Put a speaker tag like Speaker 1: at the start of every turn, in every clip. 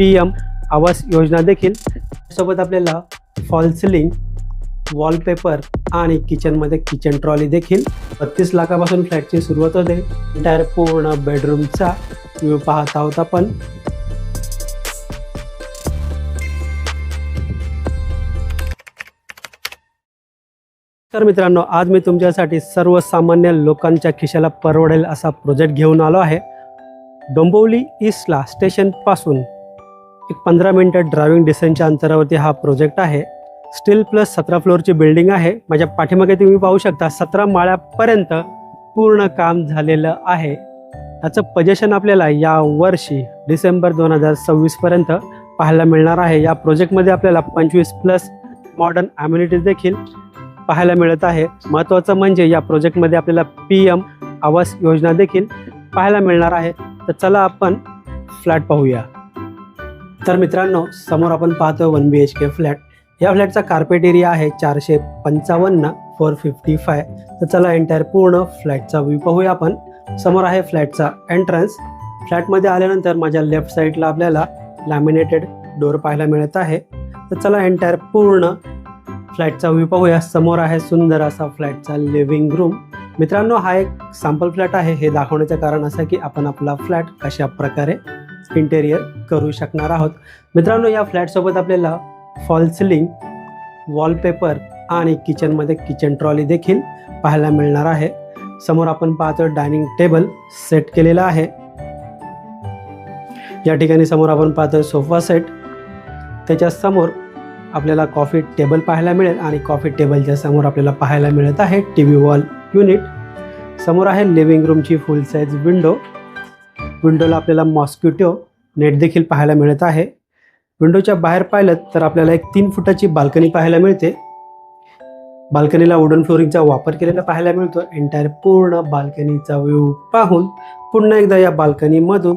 Speaker 1: PM Awas Yojana देखील सोबत आपल्याला फॉल सिलिंग, वॉलपेपर आणि किचनमध्ये किचन ट्रॉली देखील 32 लाखापासून फ्लॅटची सुरुवात होते. एंटायर पूर्ण बेडरूमचा व्ह्यू पाहत आहोत आपण. तर मित्रांनो, आज मी तुमच्यासाठी सर्वसामान्य लोकांच्या खिशाला परवडेल असा प्रोजेक्ट घेऊन आलो आहे. डोंबिवली ईस्टला स्टेशनपासून एक 15 मिनिटं ड्रायव्हिंग डिस्टन्सच्या अंतरावरती हा प्रोजेक्ट आहे. स्टील प्लस 17 फ्लोअरची बिल्डिंग आहे. माझ्या पाठीमागे तुम्ही पाहू शकता 17 माळ्यापर्यंत पूर्ण काम झालेलं आहे. त्याचं पोझिशन आपल्याला या वर्षी डिसेंबर 2026 पर्यंत पाहायला मिळणार आहे. या प्रोजेक्टमध्ये आपल्याला 25+ मॉडर्न ॲम्युनिटीज देखील पाहायला मिळत आहे. महत्त्वाचं म्हणजे या प्रोजेक्टमध्ये आपल्याला PM आवास योजना देखील पाहायला मिळणार आहे. तर चला आपण फ्लॅट पाहूया. तर मित्रांनो, समोर आपण पाहतो 1 BHK फ्लॅट. या फ्लॅटचा कार्पेट एरिया आहे 455 455. तर चला एंटायर पूर्ण फ्लॅटचा व्ह्यू पाहूया आपण. समोर आहे फ्लॅटचा एंट्रन्स. फ्लॅटमध्ये आल्यानंतर माझ्या लेफ्ट साईडला आपल्याला लॅमिनेटेड डोअर पाहायला मिळत आहे. तर चला एंटायर पूर्ण फ्लॅटचा व्ह्यू पाहूया. समोर आहे सुंदर असा फ्लॅटचा लिव्हिंग रूम. मित्रांनो, हा एक सॅम्पल फ्लॅट आहे. हे दाखवण्याचं कारण असं की आपण आपला फ्लॅट कशा प्रकारे इंटेरियर करू शकणार आहोत. मित्रांनो, या फ्लॅटसोबत आपल्याला फॉल सिलिंग, वॉलपेपर आणि किचनमध्ये किचन ट्रॉली देखील पाहायला मिळणार आहे. समोर आपण पाहतो डायनिंग टेबल सेट केलेला आहे. या ठिकाणी समोर आपण पाहतो सोफा सेट. त्याच्या समोर आपल्याला कॉफी टेबल पाहायला मिळेल आणि कॉफी टेबलच्या समोर आपल्याला पाहायला मिळत आहे TV वॉल युनिट. समोर आहे लिव्हिंग रूमची फुल साईज विंडो. विंडोला आपल्याला मॉस्किटो नेट देखील पाहायला मिळत आहे. विंडोच्या बाहेर पाहिलं तर आपल्याला एक 3 फुटाची बाल्कनी पाहायला मिळते. बाल्कनीला वुडन फ्लोरिंगचा वापर केलेला पाहायला मिळतो. एंटायर पूर्ण बाल्कनीचा व्ह्यू पाहून पुन्हा एकदा या बाल्कनीमधून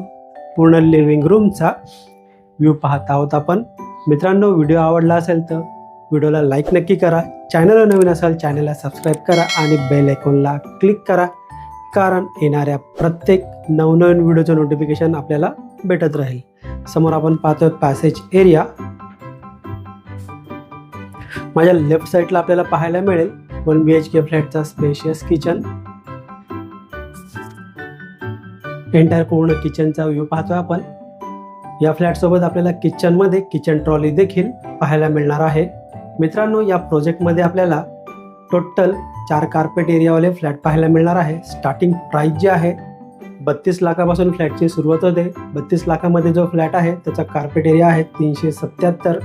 Speaker 1: पूर्ण लिव्हिंग रूमचा व्ह्यू पाहत आहोत आपण. मित्रांनो, व्हिडिओ आवडला असेल तर व्हिडिओला लाईक नक्की करा. चॅनलला नवीन असाल चॅनलला सबस्क्राईब करा आणि बेल आयकॉनला क्लिक करा, कारण येणाऱ्या प्रत्येक नवनवीन व्हिडिओचं नोटिफिकेशन आपल्याला भेटत राहील. समोर आपण पाहतोय पॅसेज एरिया. माझ्या लेफ्ट साईडला आपल्याला पाहायला मिळेल 1 BHK फ्लॅटचा स्पेशियस किचन. एंटायर पूर्ण किचनचा व्ह्यू पाहतोय आपण. या फ्लॅटसोबत आपल्याला किचनमध्ये किचन ट्रॉली देखील पाहायला मिळणार आहे. मित्रांनो, या प्रोजेक्टमध्ये आपल्याला टोटल 4 कार्पेट एरियावाले फ्लॅट पाहायला मिळणार आहे. स्टार्टिंग प्राईस जी आहे 32 लाखापासून फ्लॅटची सुरुवात होते. 32 लाखामध्ये जो फ्लॅट आहे त्याचा कार्पेट एरिया आहे 377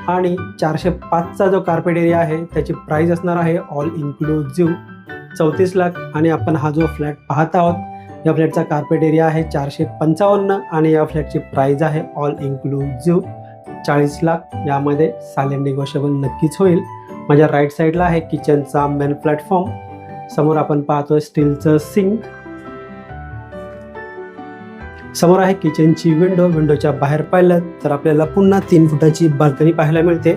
Speaker 1: आणि 405चा जो कार्पेट एरिया आहे त्याची प्राईस असणार आहे ऑल इन्क्लुझिव्ह 34 लाख. आणि आपण हा जो फ्लॅट पाहत आहोत या फ्लॅटचा कार्पेट एरिया आहे 455 आणि या फ्लॅटची प्राईस आहे ऑल इन्क्लुझिव्ह 40 लाख. यामध्ये सालेम निगोशिएबल नक्कीच होईल. माझ्या राईट साईडला आहे किचनचा मेन प्लॅटफॉर्म. समोर आपण पाहतोय स्टीलचं सिंक. समोर आहे किचनची विंडो. विंडोच्या बाहेर पाहिलं तर आपल्याला पुन्हा 3 फुटाची बाल्कनी पाहायला मिळते.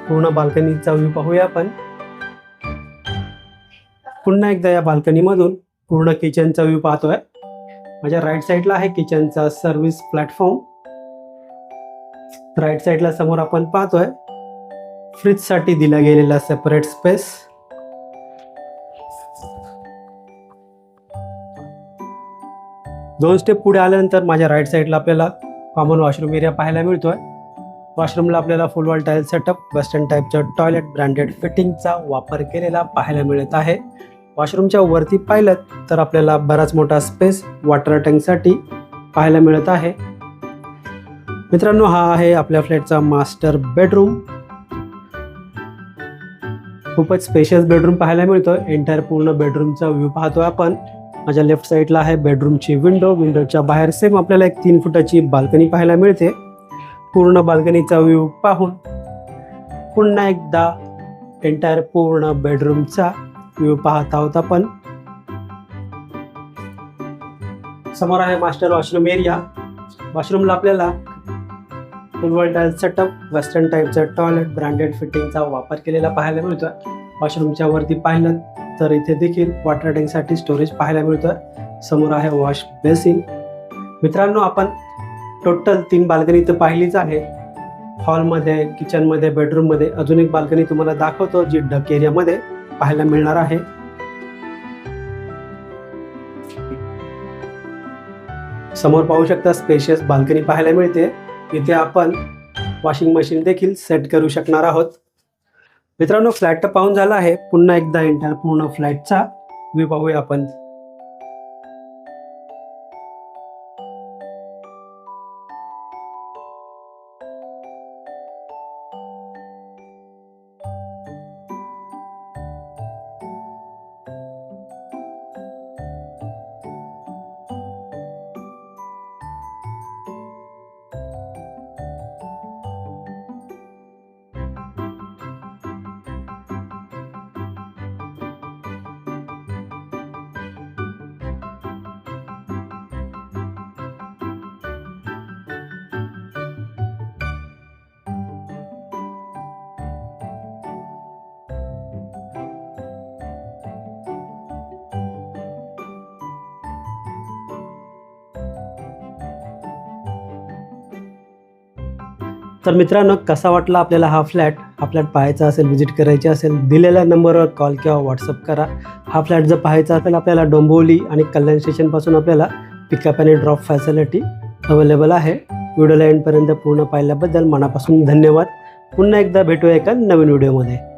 Speaker 1: पूर्ण बाल्कनीचा व्ह्यू पाहूया आपण. पुन्हा एकदा या बाल्कनीमधून पूर्ण किचनचा व्ह्यू पाहतोय. माझ्या राईट साईडला आहे किचनचा सर्व्हिस प्लॅटफॉर्म. राईट साईडला समोर आपण पाहतोय फ्रीजसाठी दिला गेलेला सेपरेट स्पेस. दोन स्टेप पुढे आल्यानंतर माझ्या राईट साईडला आपल्याला कॉमन वॉशरूम एरिया पाहायला मिळतोय. वॉशरूमला आपल्याला full wall tile setup, western टाईपचं टॉयलेट, ब्रँडेड फिटिंगचा वापर केलेला पाहायला मिळत आहे. वॉशरूमच्या वरती पाहिलं तर आपल्याला बराच मोठा स्पेस वॉटर टँकसाठी पाहायला मिळत आहे. मित्रांनो, हा आहे आपल्या फ्लॅटचा मास्टर बेडरूम. खूपच स्पेशियस बेडरूम पाहायला मिळतो. एंटायर पूर्ण बेडरूमचा व्ह्यू पाहतोय आपण. माझ्या लेफ्ट साईडला आहे बेडरूमची विंडो. विंडोच्या बाहेर सेम आपल्याला एक 3 फुटाची बाल्कनी पाहायला मिळते. पूर्ण बाल्कनीचा व्ह्यू पाहून पुन्हा एकदा एंटायर पूर्ण बेडरूमचा व्ह्यू पाहत आहोत आपण. समोर आहे मास्टर वॉशरूम एरिया. वॉशरूमला आपल्याला full wall tile setup, western टाईपचं टॉयलेट, ब्रँडेड फिटिंगचा वापर केलेला पाहायला मिळतोय. वॉशरूमच्या वरती पाहिलं तर इथे देखील वॉटर टँकसाठी स्टोरेज पाहायला मिळतोय. समोर आहे वॉश बेसिन. मित्रांनो, आपण टोटल 3 बाल्कनी तर पाहिलीच आहे. हॉलमध्ये, किचनमध्ये, बेडरूममध्ये अजून एक बाल्कनी तुम्हाला दाखवतो जी डक एरियामध्ये पाहायला मिळणार आहे. समोर पाहू शकता स्पेशियस बाल्कनी पाहायला मिळते. इथे आपण वॉशिंग मशीन देखील सेट करू शकणार आहोत. मित्रांनो, फ्लॅट तर पाहून झाला आहे. पुन्हा एकदा एंटायर पूर्ण फ्लॅटचा व्ह्यू पाहूया आपण. तर मित्रांनो, कसा वाटला आपल्याला हा फ्लॅट? हा फ्लॅट पाहायचा असेल, व्हिजिट करायची असेल, दिलेल्या नंबरवर कॉल किंवा व्हॉट्सअप करा. हा फ्लॅट जर पाहायचा असेल आपल्याला डोंबिवली आणि कल्याण स्टेशनपासून आपल्याला पिकअप आणि ड्रॉप फॅसिलिटी अवेलेबल आहे. व्हिडिओला एंडपर्यंत पूर्ण पाहिल्याबद्दल मनापासून धन्यवाद. पुन्हा एकदा भेटूया एका नवीन व्हिडिओमध्ये.